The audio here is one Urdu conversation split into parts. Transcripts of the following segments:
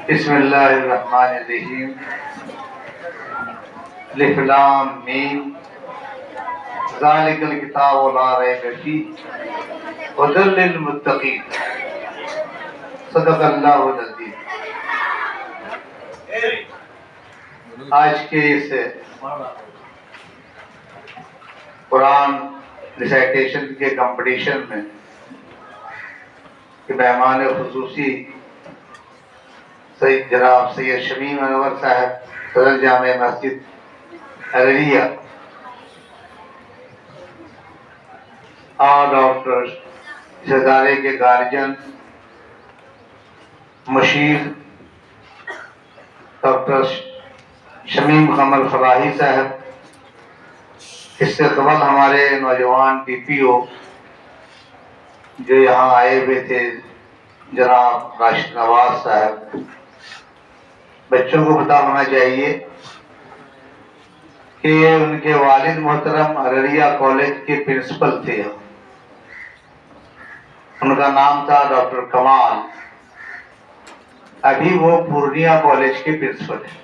بسم اللہ الرحمن الرحیم الف لام میم ذالک الکتاب لا ریب فیہ ھدی للمتقین صدق اللہ العظیم۔ آج کے اس قرآن ریسائٹیشن کے کمپٹیشن میں مہمان خصوصی سید جناب سید شمیم انور صاحب صدر جامع مسجد ارریہ اور ڈاکٹر اس ادارے کے گارجین مشیر ڈاکٹر شمیم قمر فلاحی صاحب، اس سے قبل ہمارے نوجوان ڈی پی او جو یہاں آئے ہوئے تھے جناب راشد نواز صاحب، بچوں کو پتہ ہونا چاہیے کہ ان کے والد محترم ارریہ کالج کے پرنسپل تھے، ان کا نام تھا ڈاکٹر کمال، ابھی وہ پورنیہ کالج کے پرنسپل ہیں۔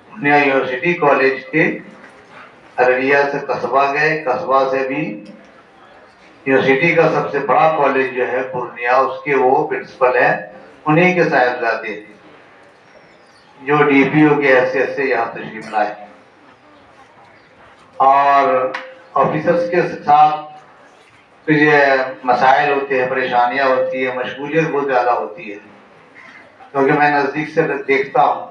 پورنیہ یونیورسٹی کالج کے ارریہ سے قصبہ گئے، قصبہ سے بھی یونیورسٹی کا سب سے بڑا کالج جو ہے پورنیہ، اس کے وہ پرنسپل ہیں، انہی کے صاحبزادے ہیں جو ڈی پی او کے حیثیت سے یہاں تشریف لائے، اور آفیسرز کے ساتھ جو مسائل ہوتے ہیں، پریشانیاں ہوتی ہیں، مشغولیت بہت زیادہ ہوتی ہے، کیونکہ میں نزدیک سے دیکھتا ہوں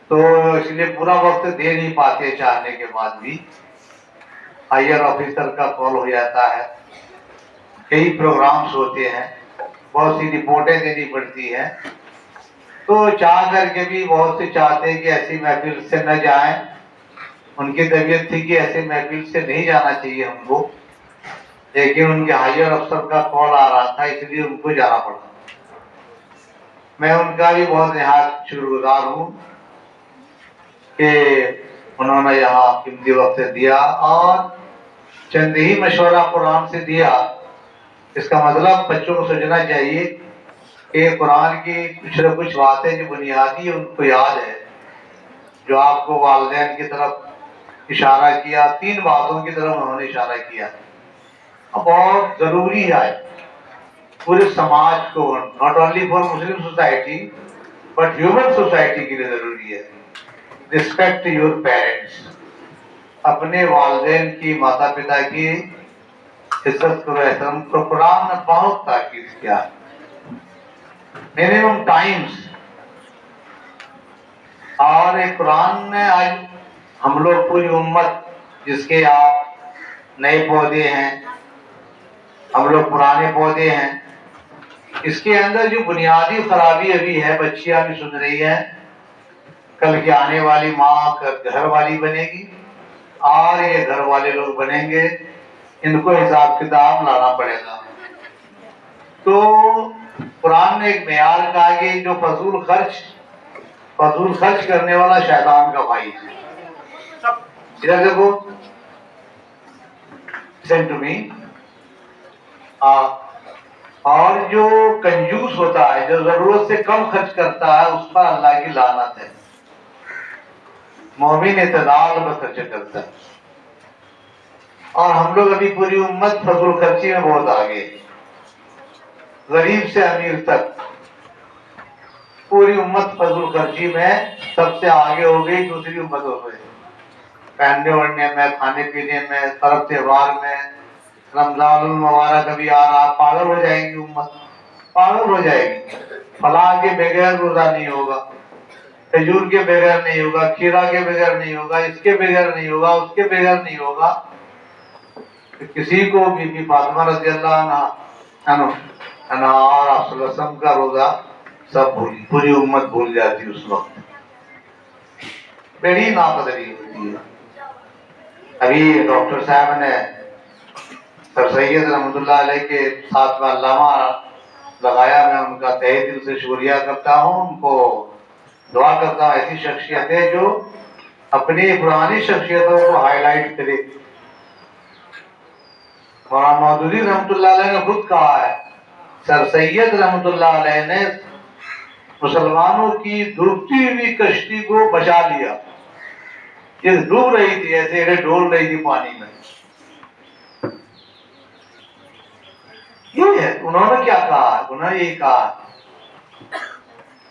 تو اس لیے پورا وقت دے نہیں پاتے، چاہنے کے بعد بھی ہائر آفیسر کا کال ہو جاتا ہے، کئی پروگرامز ہوتے ہیں، بہت سی رپورٹیں دینی پڑتی ہیں، تو چاہ کر کے بھی بہت سے چاہتے ہیں کہ ایسی محفل سے نہ جائیں، ان کی طبیعت تھی کہ ایسی محفل سے نہیں جانا چاہیے ہم کو، لیکن ان کے ہائر افسر کا کال آ رہا تھا، اس لیے ان کو جانا پڑا۔ میں ان کا بھی بہت نہایت شکر گزار ہوں کہ انہوں نے یہاں قیمتی وقت دیا اور چند ہی مشورہ قرآن سے دیا۔ اس کا مطلب بچوں کو سوچنا چاہیے کہ قرآن کی کچھ نہ کچھ باتیں جو بنیادی ان کو یاد ہے، جو آپ کو والدین کی طرف اشارہ کیا، 3 باتوں کی طرف انہوں نے اشارہ کیا، بہت ضروری ہے پورے سماج کو، not only for Muslim society but human society کے لیے ضروری ہے۔ ریسپیکٹ یور پیرنٹس، اپنے والدین کی، ماتا پتا کی عزت کرو، احترام کرو۔ قرآن نے بہت تاکید کیا ہے، منیمم ٹائمز، اور ایک قرآن نے آج ہم لوگ پوری امت جس کے آپ نئے پودے ہیں، ہم لوگ پرانے پودے ہیں، اس کے اندر جو بنیادی خرابی ابھی ہے، بچیاں بھی سن رہی ہیں، کل کی آنے والی ماں گھر والی بنے گی اور یہ گھر والے لوگ بنیں گے، ان کو حساب کتاب لانا پڑے گا۔ تو قرآن نے ایک معیار کہا کہ جو فضول خرچ کرنے والا شیطان کا بھائی ہے۔ ادھر دیکھو، listen to me۔ اور جو کنجوس ہوتا ہے، جو ضرورت سے کم خرچ کرتا ہے، اس پر اللہ کی لعنت ہے۔ مومن اعتدال میں خرچ کرتا ہے، اور ہم لوگ ابھی پوری امت فضول خرچی میں بہت آگے، غریب سے امیر تک پوری امت فضول خرچی میں سب سے آگے ہو گئی، دوسری امت ہو گئی، پہننے اوڑھنے میں، کھانے پینے میں، پرب تہوار میں۔ رمضان المبارک ابھی آ رہا، پاگل ہو جائیں گی امت، پاگل ہو جائے گی۔ فلاں کے بغیر روزہ نہیں ہوگا، کھجور کے بغیر نہیں ہوگا، کھیرا کے بغیر نہیں ہوگا، اس کے بغیر نہیں ہوگا، اس کے بغیر نہیں ہوگا۔ کسی کو بی بی فاطمہ رضی اللہ عنہ اور آپ صلی اللہ علیہ وسلم کا روزہ سب پوری امت بھول جاتی اس وقت، بڑی ناقدری ہوتی ہے۔ ابھی ڈاکٹر صاحب نے سر سید رحمۃ اللہ علیہ کے ساتھ میں علامہ لگایا، میں ان کا تہہ دل سے شکریہ کرتا ہوں، ان کو دعا کرتا ہوں ایسی شخصیت ہے جو اپنی پرانی شخصیتوں کو ہائی لائٹ کرے۔ مولانا مودودی رحمۃ اللہ علیہ نے خود کہا ہے، سر سید رحمۃ اللہ علیہ نے مسلمانوں کی ڈوبتی ہوئی کشتی کو بچا لیا. یہ ڈوب رہی تھی، ایسے ایسے ڈول رہی تھی پانی میں. یہ ہے انہوں نے کیا کہا، انہوں نے یہی کہا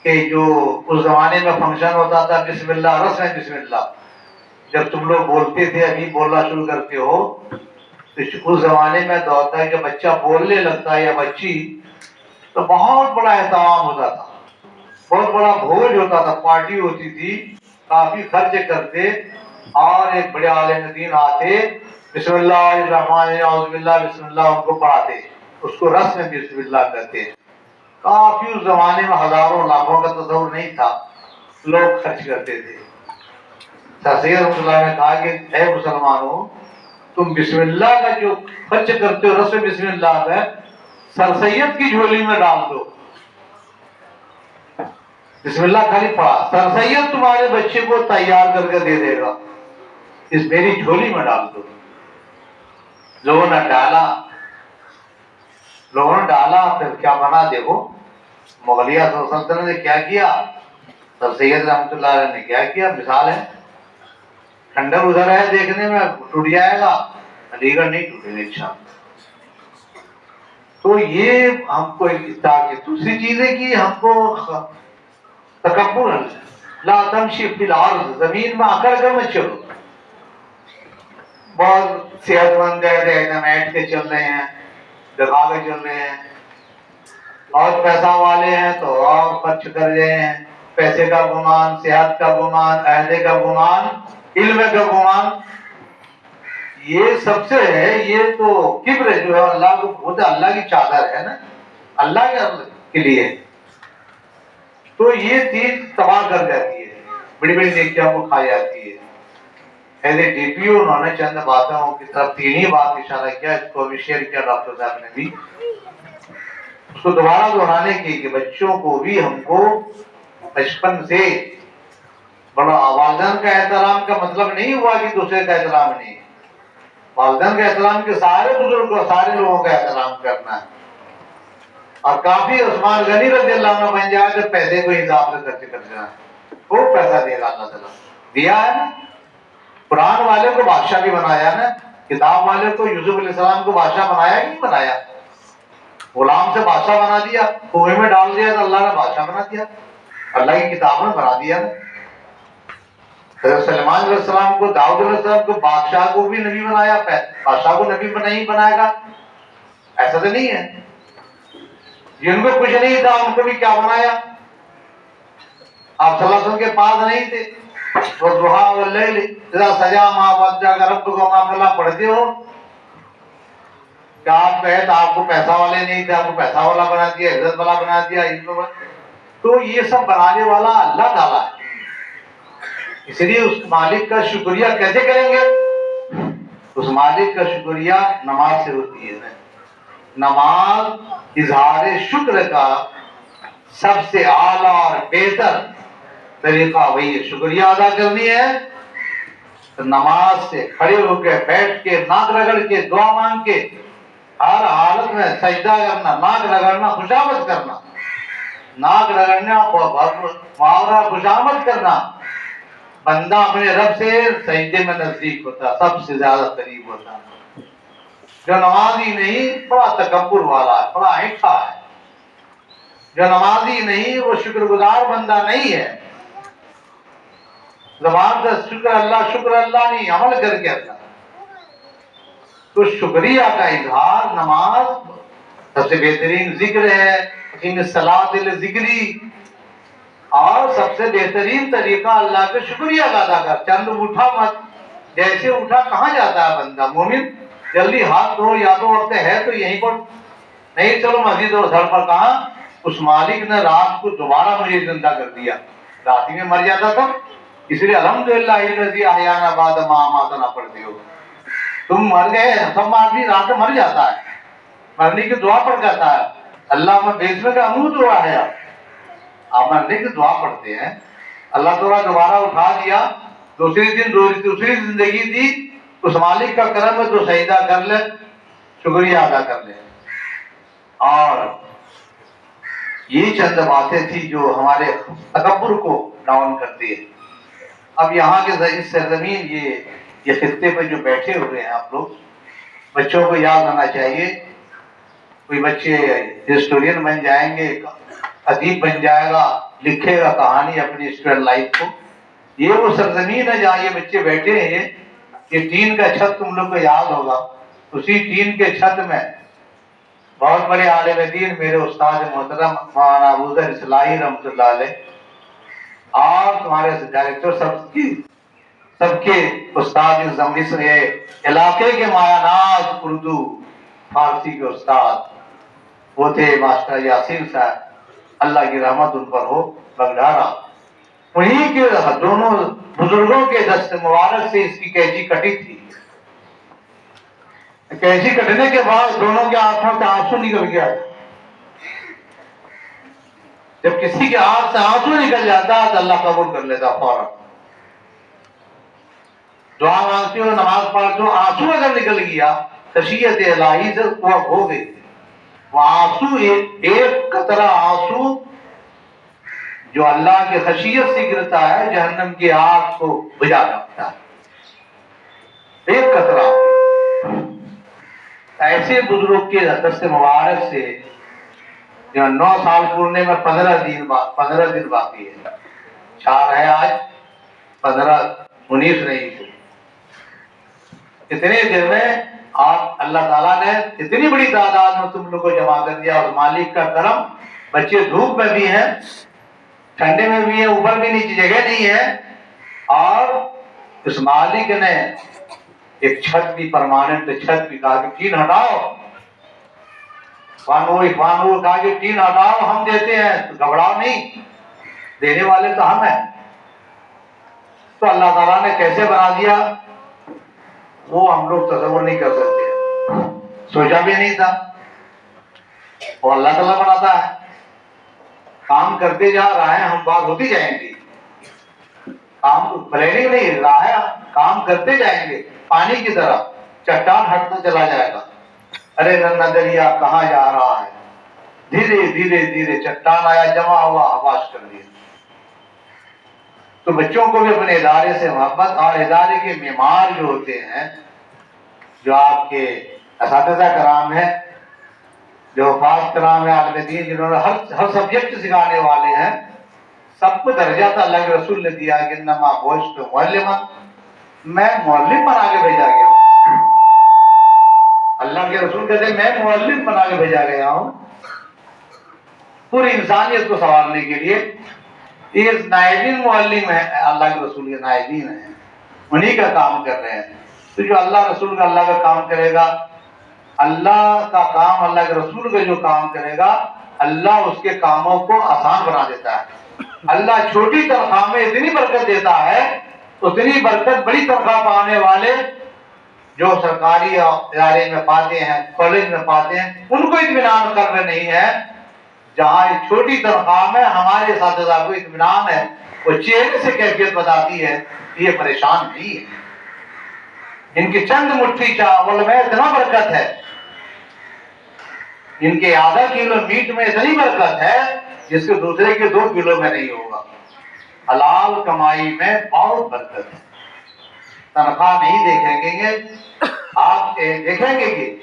کہ جو اس زمانے میں فنکشن ہوتا تھا بسم اللہ رسم بسم اللہ، جب تم لوگ بولتے تھے ابھی بولنا شروع کرتے ہو تو اس زمانے میں تو ہوتا ہے کہ بچہ بولنے لگتا ہے یا بچی تو بہت بڑا اہتمام ہوتا تھا، بہت بڑا بھوج ہوتا تھا، پارٹی ہوتی تھی، کافی خرچ کرتے اور ایک بڑے عالم دین آتے بسم اللہ الرحمن الرحیم اعوذ باللہ بسم اللہ ان کو پڑھاتے، اس کو رسم بسم اللہ کہتے. کافی اس زمانے میں ہزاروں لاکھوں کا تصور نہیں تھا، لوگ خرچ کرتے تھے. سر سید رحمۃ اللہ نے کہا کہ اے مسلمانوں، تم بسم اللہ کا جو خرچ کرتے ہو رسم بسم اللہ میں سر سید کی جھولی میں ڈال دو. بسم اللہ خالی پڑھا، سر سید تمہارے بچے کو تیار کر کے دے دے گا، اس میری جھولی میں ڈال دو. لوگوں نے ڈالا پھر کیا بنا دیکھو. مغلیہ سلطنت نے کیا کیا، سر سید رحمۃ اللہ علیہ نے کیا کیا، مثال ہے. کھنڈر ادھر ہے دیکھنے میں ٹوٹ جائے گا، علی گڑھ نہیں ٹوٹے گا انشاءاللہ. تو یہ ہم کو دوسری چیز ہے کہ ہم کو تکبر، لا تمشی فی الارض، زمین میں اکڑ کر مت چلو. بہت صحت مند ہے، ایک دم ایٹ کے چل رہے ہیں، دکھا کے چل رہے ہیں، اور پیسہ والے ہیں تو اور خرچ کر رہے ہیں. پیسے کا گمان، صحت کا گمان، عہدے کا گمان، علم کا گمان، یہ سب سے ہے. یہ تو کبر جو ہے اللہ کو بہت اللہ کی چادر ہے نا، اللہ کے لیے. تو یہ چیز تباہ کر جاتی ہے، بڑی بڑی نیکیاں کو کھا جاتی ہے. ایز اے ڈی پی او انہوں نے چند باتوں کی طرف تین ہی بات اشارہ کیا، اس کو بھی شیئر کیا ڈاکٹر صاحب نے بھی، اس کو دوبارہ دہرانے کی کہ بچوں کو بھی ہم کو بچپن سے بڑا، والدین کا احترام کا مطلب نہیں ہوا کہ دوسرے کا احترام نہیں، والدین کا احترام کے سارے بزرگوں سارے لوگوں کا احترام کرنا ہے. اور کافی عثمان غنی رضی اللہ عنہ بن جائے تو پیسے کو حساب سے خرچ کر دینا، خوب پیسہ دے گا اللہ تعالیٰ. دیا ہے نا، قرآن والے کو بادشاہ بھی بنایا نا، کتاب والے کو یوسف علیہ السلام کو بادشاہ بنایا کہ نہیں بنایا؟ غلام سے بادشاہ بنا دیا، کنویں میں ڈال دیا تو اللہ نے بادشاہ بنا دیا، اللہ کی کتاب میں بنا دیا نا. حضرت سلیمان علیہ السلام کو، داؤد علیہ السلام کو بادشاہ کو بھی نبی بنایا، بادشاہ کو نبی نہیں بنائے گا؟ ایسا تو نہیں ہے. جن کو کچھ نہیں تھا ان کو بھی کیا بنایا؟ آپ صلی اللہ علیہ وسلم کے پاس نہیں تھے، والضحیٰ واللیل اذا سجا ما ودعک ربک وما قلی پڑھتے ہو کہ آپ کہے تو آپ کو پیسہ والے نہیں تھے، آپ کو پیسہ والا بنا دیا، عزت والا بنا دیا. تو یہ سب بنانے والا اللہ تعالیٰ ہے. اس لیے اس مالک کا شکریہ کیسے کریں گے؟ اس مالک کا شکریہ نماز سے ہوتی ہے. نماز اظہار شکر کا سب سے اعلیٰ اور بہتر طریقہ وہی ہے. شکریہ ادا کرنی ہے تو نماز سے کھڑے ہو کے، بیٹھ کے، ناک رگڑ کے، دعا مانگ کے، ہر حالت میں سجدہ کرنا، ناک رگڑنا خوشامد کرنا، ناک رگڑنا محاورہ خوشامد کرنا. بندہ اپنے رب سے سجدے میں نزدیک ہوتا، سب سے زیادہ قریب ہوتا. جو نمازی نہیں بڑا تکبر والا ہے، بڑا ہیٹھا ہے. جو نمازی نہیں وہ شکر گزار بندہ نہیں ہے. زبان سے شکر اللہ نہیں، عمل کر کے اللہ. تو شکریہ کا اظہار نماز سب سے بہترین ذکر ہے، اقیم الصلاۃ لذکری، اور سب سے بہترین طریقہ اللہ کا شکریہ ادا کر. چند اٹھا مت، جیسے اٹھا کہاں جاتا ہے بندہ مومن، جلدی ہاتھ دھو، یا تو وقت ہے تو یہیں پر نہیں، چلو مسجد اور گھر پر. کہاں؟ اس مالک نے رات کو دوبارہ مجھے زندہ کر دیا. رات میں مر جاتا تھا، اس لیے الحمدللہ الذی احیانا بعد ما اماتنا پڑھتے ہو. تم مر گئے، سب آدمی رات میں مر جاتا ہے، مرنے کی دعا پڑھ جاتا ہے. اللہ میں بیچنے کا امود ہوا ہے، آپ مرنے کی دعا پڑھتے ہیں. اللہ تعالیٰ دوبارہ اٹھا دیا، دوسری دن دوسری زندگی دی. اس مالک کا کرم ہے تو سجدہ کر لے، شکریہ ادا کر لے. اور یہ چند باتیں تھی جو ہمارے تکبر کو ڈاؤن کرتی ہے۔ اب یہاں کے اس سرزمین یہ خطے پہ جو بیٹھے ہوئے ہیں آپ لوگ، بچوں کو یاد رہنا چاہیے، کوئی بچے ہسٹورین بن جائیں گے، ادیب بن جائے گا، لکھے گا کہانی اپنی اسٹوڈنٹ لائف کو۔ یہ وہ سرزمین ہے جہاں یہ بچے بیٹھے ہیں، یہ ٹین کا چھت تم لوگ کو یاد ہوگا، اسی ٹین کے چھت میں بہت بڑے عالم دین میرے استاد محترم مولانا ابوذر اصلاحی رحمۃ اللہ علیہ اور تمہارے ڈائریکٹر سب کے استاد اس علاقے کے مایا ناز اردو فارسی کے استاد وہ تھے ماسٹر یاسین صاحب، اللہ کی رحمت ان پر ہو بگڈارا۔ انہی کے دونوں بزرگوں کے دست مبارک سے اس کی کینچی کٹی تھی۔ کینچی کٹنے کے بعد دونوں کے آنکھوں سے آنسو نکل گیا۔ جب کسی کے آنکھ سے آنسو نکل جاتا تو اللہ قبول کر لیتا فوراً۔ دعا مانگتے ہو، نماز پڑھتے ہو، آنسو اگر نکل گیا خشیت الہی سے وہ ہو گئی، وہ آنسو ایک قطرہ آنسو جو اللہ کی خشیت سے گرتا ہے جہنم کی آگ کو بجھا ڈالتا ہے، ایک قطرہ۔ ایسے بزرگ کے دست مبارک سے جو 9 سال پورنے میں 15 دن باقی ہے، 4 ہے آج، 15 19 نہیں تو اتنے دن میں آپ اللہ تعالیٰ نے اتنی بڑی تعداد میں تم لوگ کو جمع کر دیا، اور مالک کا کرم، بچے دھوپ میں بھی ہیں، ٹھنڈے میں بھی ہیں، اوپر بھی نیچے جگہ نہیں ہے، اور اس مالک نے ایک چھت بھی پرماننٹ چھت بھی کہا کہ ٹین ہٹاؤ، فانو کہا کہ ٹین ہٹاؤ ہم دیتے ہیں، تو گھبراؤ نہیں، دینے والے تو ہم ہیں۔ تو اللہ تعالیٰ نے کیسے بنا دیا وہ ہم لوگ تصور نہیں کر سکتے، سوچا بھی نہیں تھا، اور اللہ تعالیٰ بناتا ہے۔ کام کرتے جا رہا ہے، ہم بات ہوتی جائیں گی، کام پلاننگ نہیں رہا ہے، کام کرتے جائیں گے، پانی کی طرح چٹان ہٹتا چلا جائے گا، ارے ننا دریا کہاں جا رہا ہے، دھیرے دھیرے دھیرے چٹان آیا، جمع ہوا، آواز کر دیا۔ تو بچوں کو بھی اپنے ادارے سے محبت، اور ادارے کے معمار جو ہوتے ہیں، جو آپ کے اساتذہ کرام ہیں، جو حفاظ کرام ہیں، عالم دین جنہوں نے ہر سبجیکٹ سکھانے والے ہیں، سب کو درجہ تو اللہ کے رسول نے دیا کہ انما بعثت معلما، میں معلم بنا کے بھیجا گیا ہوں۔ اللہ کے رسول کہتے ہیں میں معلم بنا کے بھیجا گیا ہوں پوری انسانیت کو سنوارنے کے لیے۔ یہ نائبین معلم ہے، اللہ کے رسول کے نائبین ہیں، انہی کا کام کر رہے ہیں۔ تو جو اللہ رسول کا اللہ کا کام کرے گا، اللہ کا کام، اللہ کے رسول کا جو کام کرے گا، اللہ اس کے کاموں کو آسان بنا دیتا ہے۔ اللہ چھوٹی تنخواہ میں اتنی برکت دیتا ہے، اتنی برکت بڑی تنخواہ پانے والے جو سرکاری ادارے میں پاتے ہیں، کالج میں پاتے ہیں، ان کو اطمینان قلب نہیں ہے، جہاں ایک چھوٹی تنخواہ میں ہمارے اساتذہ کو اطمینان ہے، وہ چہرے سے کیفیت بتاتی ہے کہ یہ پریشان نہیں ہے، ان کی چند مٹھی چاول میں اتنا برکت ہے، ان کے آدھا کلو میٹ میں اتنی برکت ہے جس کے دوسرے کے 2 کلو میں نہیں ہوگا۔ حلال کمائی میں بہت برکت ہے۔ تنخواہ نہیں دیکھیں گے آپ، دیکھیں گے کہ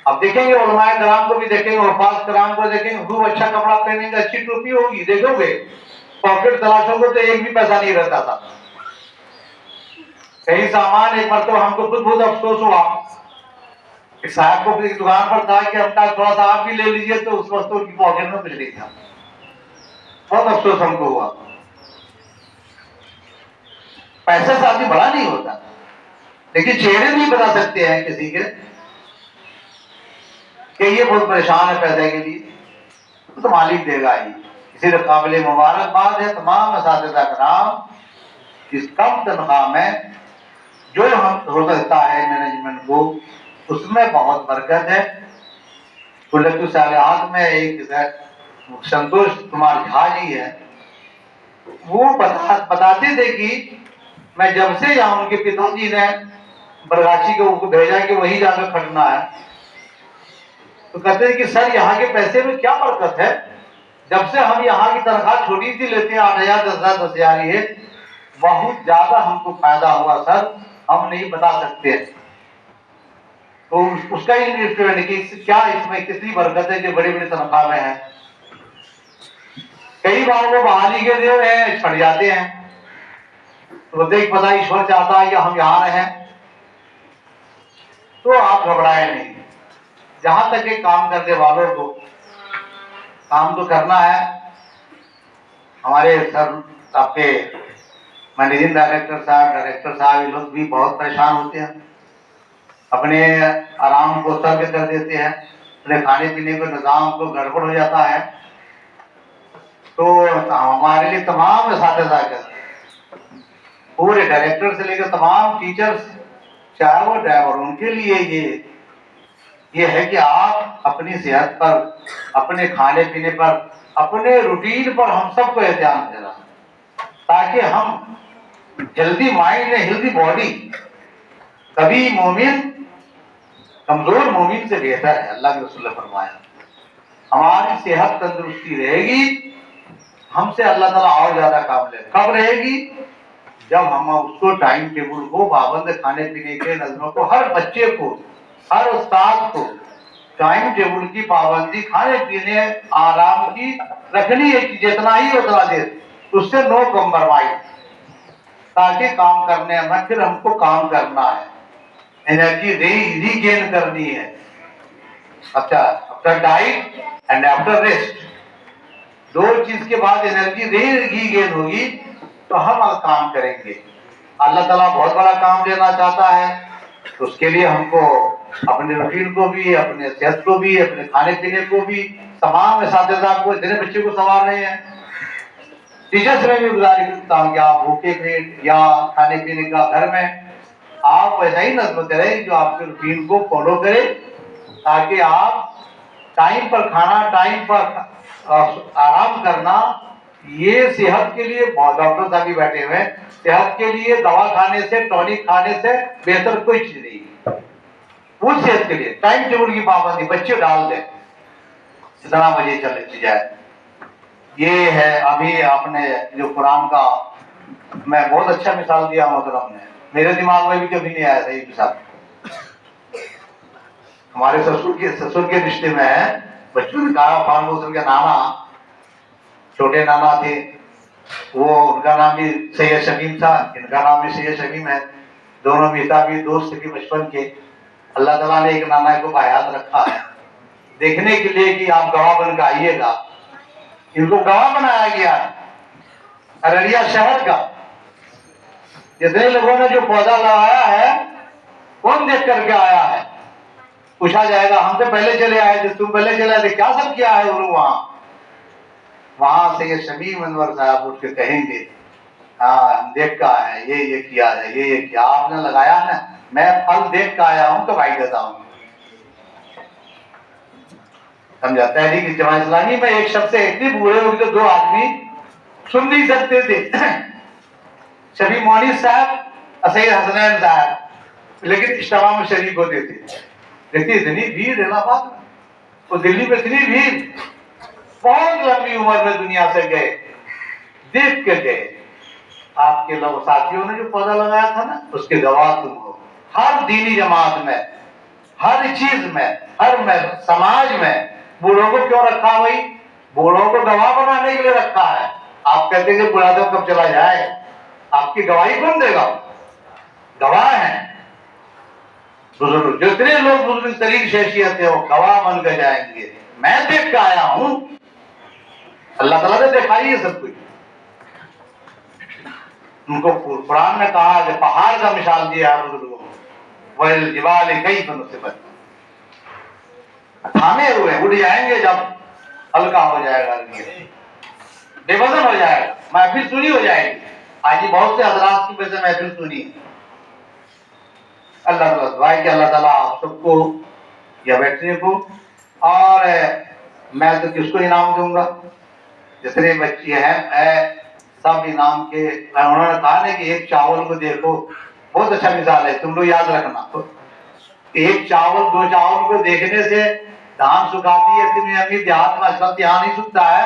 اب دیکھیں گے علماء کرام کو بھی دیکھیں گے، حفاظ کرام کو دیکھیں گے، خوب اچھا کپڑا پہنیں گے، اچھی ٹوپی ہوگی، دیکھو گے پاکٹ تلاشوں کو تو ایک بھی پیسہ نہیں رہتا تھا۔ کئی سامان ایک مرتبہ ہم کو خود بہت افسوس ہوا، ایک صاحب کو ایک دکان پر تھا کہ اپنا تھوڑا سا آپ بھی لے لیجئے، تو اس وقت ان کی پاکٹ میں کچھ نہیں تھا، بہت افسوس ہم کو ہوا۔ پیسے سے آدمی بڑا نہیں ہوتا، لیکن چہرے نہیں بتا سکتے ہیں کسی کے کہ یہ بہت پریشان ہے پیسے کے لیے، تو مالک دے گا ہی۔ اسی لیے قابل مبارکباد ہے تمام اساتذہ کرام، اس کم تنخواہ میں جو ہم ہو سکتا ہے مینجمنٹ کو، اس میں بہت برکت ہے۔ کلیت الصالحات میں ایک سنتوش کمار جھا جی ہے، وہ بتاتے تھے کہ میں جب سے یہاں ان کے پتا جی نے برگاچی کو بھیجا کہ وہیں جا کر کھٹنا ہے، تو کہتے ہیں کہ سر یہاں کے پیسے میں کیا برکت ہے، جب سے ہم یہاں کی تنخواہ چھوٹی سی لیتے ہیں 8,000 10,000 10,000 یہ بہت زیادہ ہم کو فائدہ ہوا سر، ہم نہیں بتا سکتے۔ تو اس کا ہی کیا اس میں کتنی برکت ہے جو بڑی بڑی تنخواہ میں ہے۔ کئی بار وہ بحالی کے دے رہے ہیں چھٹ جاتے ہیں، تو دیکھ پتا ایشور چاہتا ہے کہ ہم یہاں رہیں، تو آپ گھبرائے نہیں۔ جہاں تک کہ کام کرنے والوں کو کام تو کرنا ہے۔ ہمارے سر آپ کے مینیجنگ ڈائریکٹر صاحب، ڈائریکٹر صاحب، یہ لوگ بھی بہت پریشان ہوتے ہیں، اپنے آرام کو ترک کر دیتے ہیں، اپنے کھانے پینے کے نظام کو گڑبڑ ہو جاتا ہے۔ تو ہمارے لیے تمام اساتذہ کے پورے ڈائریکٹر سے لے کر تمام ٹیچرز، چاہے وہ ڈرائیور، ان کے لیے یہ ہے کہ آپ اپنی صحت پر، اپنے کھانے پینے پر، اپنے روٹین پر ہم سب کو احتیاط دینا، تاکہ ہم ہیلدی مائنڈ ہے، ہیلدی باڈی، تبھی مومن کمزور مومن سے بہتر ہے۔ اللہ کے رسول نے فرمایا ہماری صحت تندرستی رہے گی، ہم سے اللہ تعالیٰ اور زیادہ قابل ہے۔ کب رہے گی؟ جب ہم اس کو ٹائم ٹیبل کو، پابند کھانے پینے کے نظموں کو، ہر بچے کو، ہر استاد کو ٹائم ٹیبل کی پابندی، کھانے پینے آرام کی رکھنی ہے کہ جتنا ہی اتنا دیر، اس سے نو کمپرومائز، تاکہ کام کرنے میں پھر ہم کو کام کرنا ہے، انرجی ری گین کرنی ہے۔ اچھا، after diet and after rest, دو چیز کے بعد انرجی ری گین ہوگی تو ہم کام کریں گے۔ اللہ تعالیٰ بہت بڑا کام دینا چاہتا ہے، تو اس کے لیے ہم کو اپنے روٹین کو بھی، اپنے صحت کو بھی، اپنے کھانے پینے کو بھی، تمام اساتذہ کو، اتنے بچے کو سنبھال رہے ہیں، ٹیچرس میں بھی گزارش کرتا ہوں کہ آپ بھوکے پیٹ یا کھانے پینے کا گھر میں آپ ویسا ہی نظم کریں جو آپ کے روٹین کو فالو کرے، تاکہ آپ ٹائم پر کھانا، ٹائم پر آرام کرنا، یہ صحت کے لیے، ڈاکٹر صاحب بھی بیٹھے ہوئے ہیں، صحت کے لیے دوا کھانے سے، ٹونک کھانے سے بہتر کوئی چیز نہیں۔ وہ صحت کے لیے ٹائم ٹیبل کی پابندی بچے ڈال دیں، اتنا بجے چلے جائے۔ یہ ہے ابھی آپ نے جو قرآن کا میں بہت اچھا مثال دیا محترم نے، میرے دماغ میں بھی کبھی نہیں آیا تھا یہ مثال۔ ہمارے سسر کے رشتے میں بچوں نے کہا، خان حسین کے نانا، چھوٹے نانا تھے، وہ ان کا نام بھی سید شمیم تھا، ان کا نام بھی سید شمیم ہے، دونوں بھی دوست تھے بچپن کے۔ اللہ تعالیٰ نے ایک نانا کو حیات رکھا ہے دیکھنے کے لیے کہ آپ گواہ بن کے آئیے گا۔ ان کو گواہ بنایا گیا ہے ارریہ شہر کا، جتنے لوگوں نے جو پودا لگایا ہے کون دیکھ کر کے آیا ہے؟ پوچھا جائے گا ہم سے پہلے چلے آئے تھے، تم پہلے چلے آئے تھے، کیا سب کیا ہے انہوں وہاں سے یہ شمیم انور صاحب اٹھ کے کہیں گے ہاں ہم دیکھ کے آئے ہیں، یہ کیا ہے، یہ کیا آپ نے لگایا نا، میں پھل دیکھ کے آیا ہوں تو بھائی دیتا ہوں۔ سمجھا؟ تحریک جماعت اسلامی میں ایک شخص سے اتنے بوڑھے ہو گئے، دو آدمی سن نہیں سکتے تھے، شفیع مونس صاحب، سید حسنین صاحب، لیکن اجتماع میں شریک ہوتے تھے۔ دیکھتے اتنی بھیڑ الہ آباد میں، وہ دلی میں اتنی بھیڑ، بہت لمبی عمر میں دنیا سے گئے، دیکھ کے گئے۔ آپ کے لوگ ساتھیوں نے جو پودا لگایا تھا نا، اس کے گواہ تم ہو۔ ہر دینی جماعت میں، ہر چیز میں، ہر سماج میں بوڑھوں کو کیوں رکھا بھائی؟ بوڑھوں کو گواہ بنانے کے لیے رکھا ہے۔ آپ کہتے ہیں کہ بڑھاپا کب چلا جائے، آپ کی گواہی کون دے گا؟ گواہ ہیں بزرگ، جتنے لوگ بزرگ ترین شخصیت ہے وہ گواہ بن کے جائیں گے۔ میں دیکھ کے آیا ہوں، اللہ تعالیٰ نے دکھائی ہے سب کچھ۔ ان کو قرآن نے کہا کہ پہاڑ کا مثال دیا ہے بزرگوں کو، وَالْجِبَالِ كَيْفَ نُصِبَتْ، تھامے ہوئے اڑ جائیں گے جب ہلکا ہو جائے گا، بے وزن ہو جائے گا، محفل سنی ہو جائے گی۔ آج ہی بہت سے حضرات کی وجہ سے محفل سنی ہے۔ اللہ تعالیٰ دعائیں کہ اللہ تعالیٰ آپ سب کو یا بیٹھنے کو، اور میں تو کس کو انعام دوں گا؟ جتنے بچے ہیں سب انعام کے، انہوں نے کہا نا کہ ایک چاول کو دیکھو، بہت اچھا مثال ہے، تم لوگ یاد رکھنا، ایک چاول دو چاول کو دیکھنے سے دھان سکھاتی ہے، اتنی امی دیہات میں اصل دھیان نہیں سکتا ہے،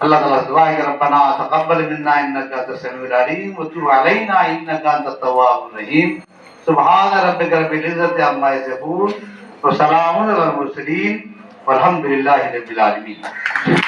اللہ تعالیٰ سے دعا ہے کہ ربنا تقبل منا انک انت السمیع العلیم وتب علینا انک انت التواب الرحیم سبحان ربک رب العزۃ عما یصفون وسلام علی المرسلین والحمد للہ رب العالمین.